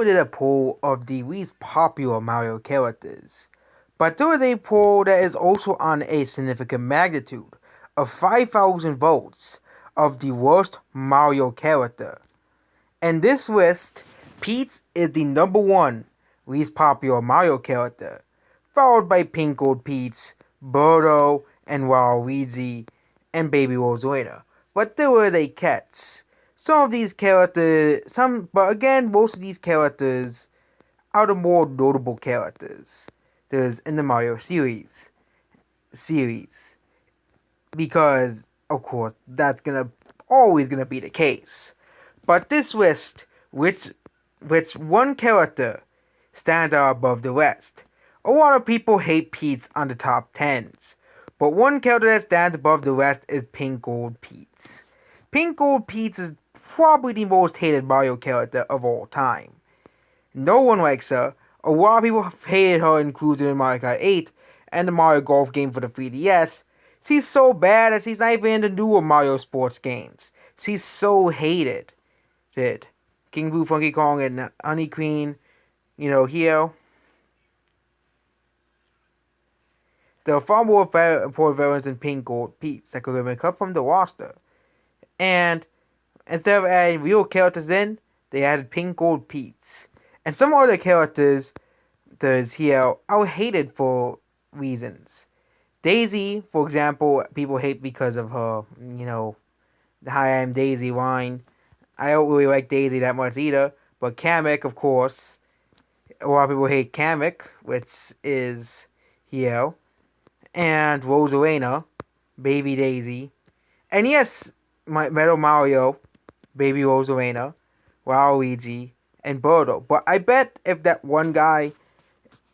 did a poll of the least popular Mario characters, but there is a poll that is also on a significant magnitude of 5,000 votes of the worst Mario character. In this list, Peach is the number one least popular Mario character, followed by Pink Gold Peach, Birdo, and Waluigi, and Baby Rosalina. But there were a catch. Some of these characters, but again, most of these characters are the more notable characters there's in the Mario series, because of course that's always gonna be the case. But this list, which one character stands out above the rest. A lot of people hate Peach on the top 10s, but one character that stands above the rest is Pink Gold Peach. Pink Gold Peach is probably the most hated Mario character of all time. No one likes her. A lot of people hated her, including in Mario Kart 8 and the Mario Golf game for the 3DS. She's so bad that she's not even in the newer Mario sports games. She's so hated. King Boo, Funky Kong, and Honey Queen, here. There are far more important veterans than Pink Gold Peach that could have been cut from the roster. And instead of adding real characters in, they added Pink Gold Peach. And some other characters here are hated for reasons. Daisy, for example, people hate because of her, the Hi, I'm Daisy line. I don't really like Daisy that much either. But Kamek, of course, a lot of people hate Kamek, which is here. And Rosalina, Baby Daisy. And yes, Metal Mario, Baby Rosalina, Waluigi, and Birdo. But I bet if that one guy,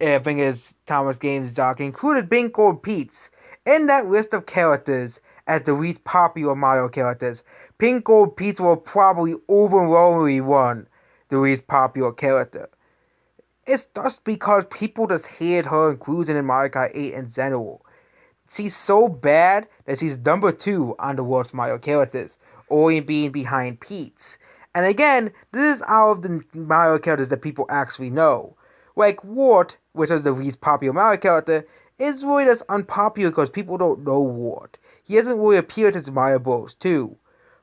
I think it's Thomas Games Doc, included Pink Gold Peach in that list of characters as the least popular Mario characters, Pink Gold Peach will probably overwhelmingly won the least popular character. It's just because people just hated her inclusion in Mario Kart 8 in general. She's so bad that she's number 2 on the worst Mario characters, only being behind Peach. And again, this is out of the Mario characters that people actually know. Like Wart, which is the least popular Mario character, is really just unpopular because people don't know Wart. He hasn't really appeared in Mario Bros. 2.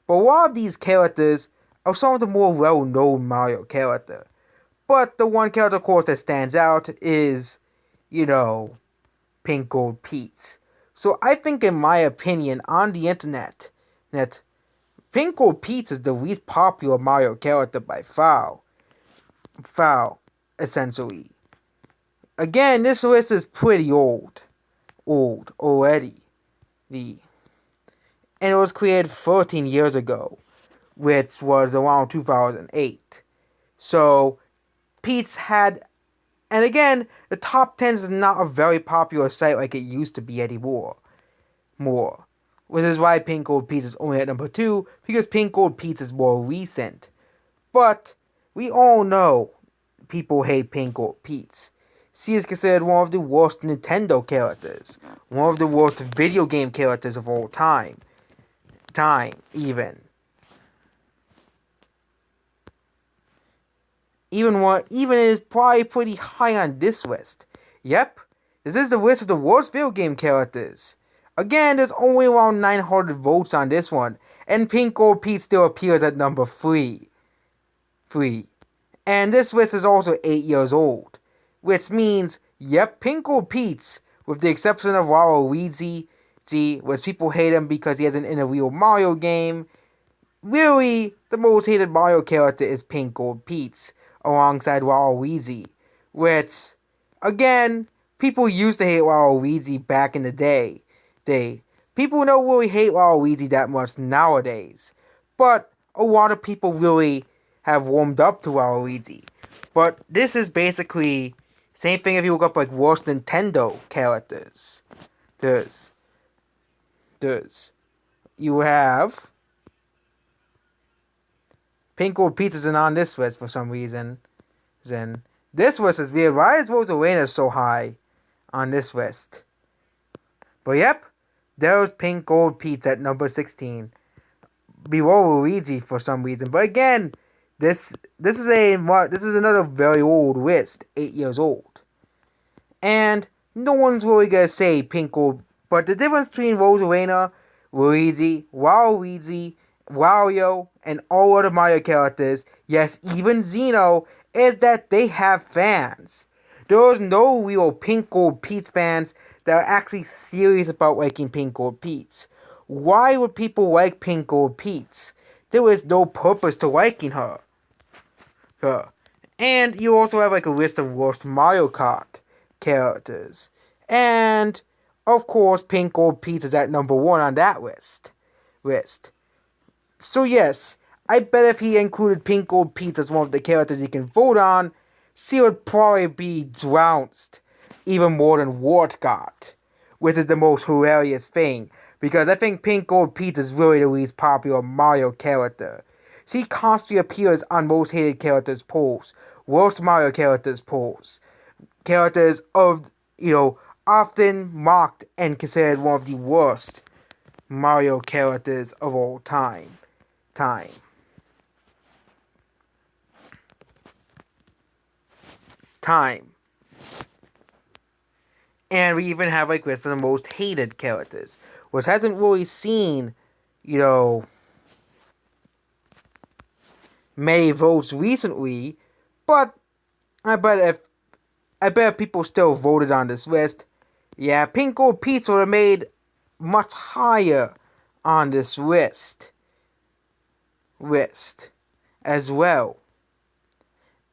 But a lot of these characters are some of the more well-known Mario characters. But the one character, of course, that stands out is, Pink Gold Peach. So I think, in my opinion, on the internet, that Pink Gold Peach is the least popular Mario character by far. Essentially. Again, this list is pretty old already. And it was created 13 years ago, which was around 2008. So, Peach had, and again, the top 10 is not a very popular site like it used to be anymore. Which is why Pink Gold Peach is only at number 2, because Pink Gold Peach is more recent. But we all know people hate Pink Gold Peach. She is considered one of the worst Nintendo characters, one of the worst video game characters of all time. Even is probably pretty high on this list. Yep, this is the list of the worst video game characters. Again, there's only around 900 votes on this one, and Pink Gold Peach still appears at number 3. And this list is also 8 years old, which means, yep, Pink Gold Peach, with the exception of Waluigi, which people hate him because he hasn't in a real Mario game. Really, the most hated Mario character is Pink Gold Peach, alongside Waluigi, which, again, people used to hate Waluigi back in the day. People don't really hate Waluigi that much nowadays, but a lot of people really have warmed up to Waluigi. But this is basically same thing if you look up like worst Nintendo characters. You have Pink Gold Peach isn't on this list for some reason. This list is weird. Why is Rosalina so high on this list? But yep, there's Pink Gold Peach at number 16. Below Luigi for some reason. But again, This is another very old list, 8 years old, and no one's really gonna say Pink Gold. But the difference between Rosalina, Luigi, Waluigi, Wario, and all other Mario characters, yes, even Xeno, is that they have fans. There's no real Pink Gold Peach fans that are actually serious about liking Pink Gold Peach. Why would people like Pink Gold Peach? There is no purpose to liking her. And you also have like a list of worst Mario Kart characters. And of course, Pink Gold Peach is at number one on that list. So yes, I bet if he included Pink Gold Peach as one of the characters he can vote on, she would probably be trounced even more than Wart got, which is the most hilarious thing, because I think Pink Gold Peach is really the least popular Mario character. She constantly appears on most hated characters polls, worst Mario characters polls, characters of, often mocked and considered one of the worst Mario characters of all time. Time. And we even have like lists of the most hated characters, which hasn't really seen, you know, many votes recently, but I bet if people still voted on this list, yeah, Pink Gold Peach would have made much higher on this list as well.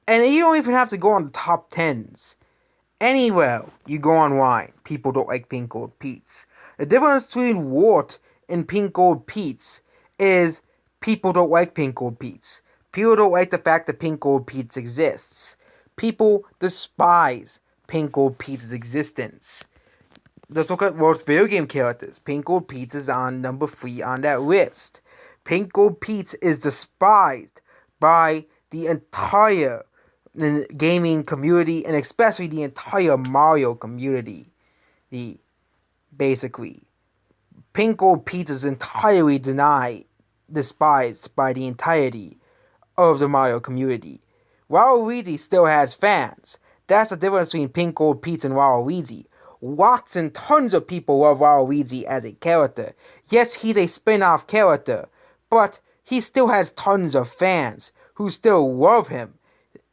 And you don't even have to go on the top tens. Anywhere you go online, people don't like Pink Gold Peach. The difference between Wart and Pink Gold Peach is people don't like Pink Gold Peach. People don't like the fact that Pink Gold Peach exists. People despise Pink Gold Peach's existence. Let's look at worst video game characters. Pink Gold Peach is on number 3 on that list. Pink Gold Peach is despised by the entire gaming community and especially the entire Mario community. Basically, Pink Gold Peach is entirely despised by the entirety of the Mario community. Waluigi still has fans. That's the difference between Pink Gold Peach and Waluigi. Lots and tons of people love Waluigi as a character. Yes, he's a spin-off character, but he still has tons of fans who still love him.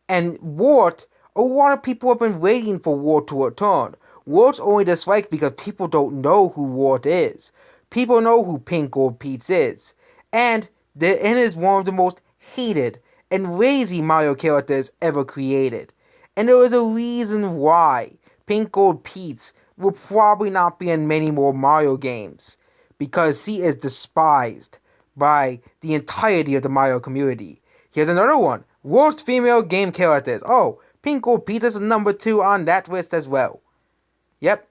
And Wart, a lot of people have been waiting for Wart to return. Wart's only disliked because people don't know who Wart is. People know who Pink Gold Peach is. And it is one of the most hated and lazy Mario characters ever created. And there is a reason why Pink Gold Peach will probably not be in many more Mario games. Because she is despised by the entirety of the Mario community. Here's another one. Worst female game characters. Oh, Pink Gold Peach is number 2 on that list as well. Yep.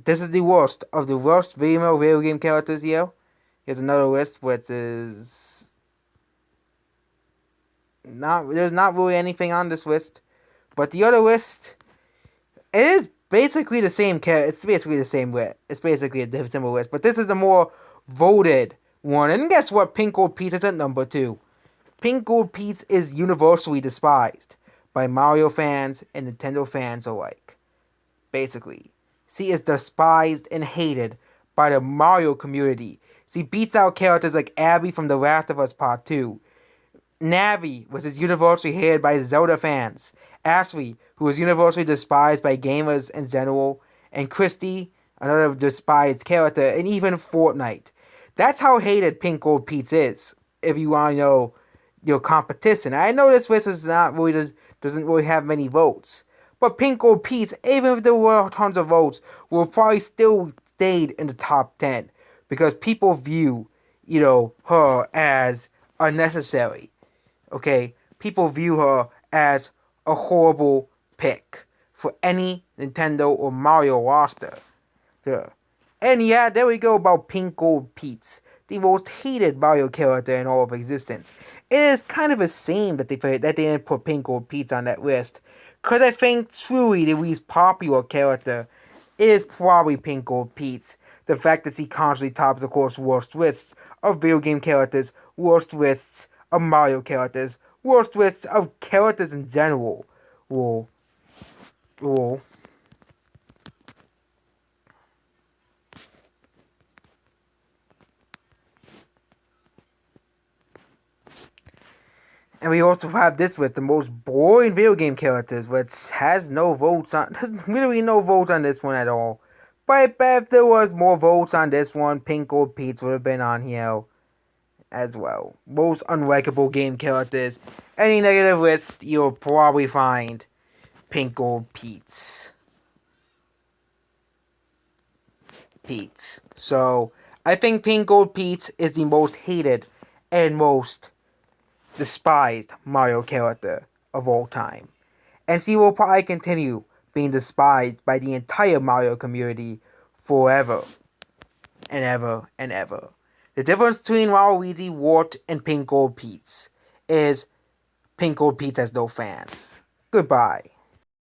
This is the worst of the worst female video game characters here. Here's another list which is there's not really anything on this list. But the other list, it is basically the same it's basically the same list. It's basically a similar list. But this is the more voted one. And guess what? Pink Gold Peach is at number 2. Pink Gold Peach is universally despised by Mario fans and Nintendo fans alike. Basically, she is despised and hated by the Mario community. She beats out characters like Abby from The Last of Us Part 2. Navi, which is universally hated by Zelda fans. Ashley, who is universally despised by gamers in general. And Christy, another despised character. And even Fortnite. That's how hated Pink Gold Peach is, if you want to know your competition. I know this list is doesn't really have many votes. But Pink Gold Peach, even if there were tons of votes, will probably still stayed in the top 10. Because people view, her as unnecessary. Okay? People view her as a horrible pick for any Nintendo or Mario roster. Yeah. And yeah, there we go about Pink Gold Peach, the most hated Mario character in all of existence. It is kind of a shame that they didn't put Pink Gold Peach on that list, because I think truly the least popular character is probably Pink Gold Peach. The fact that she constantly tops, of course, worst lists of video game characters, worst lists of Mario characters, worst list of characters in general will will and we also have this with the most boring video game characters, which has no votes on. There's literally no votes on this one at all. But if there was more votes on this one, Pink Gold Peach would have been on here as well. Most unlikable game characters. Any negative list, you'll probably find Pink Gold Peach. So, I think Pink Gold Peach is the most hated and most despised Mario character of all time. And she will probably continue being despised by the entire Mario community forever and ever and ever. The difference between Waluigi, Wart, and Pink Gold Peach is Pink Gold Peach has no fans. Goodbye.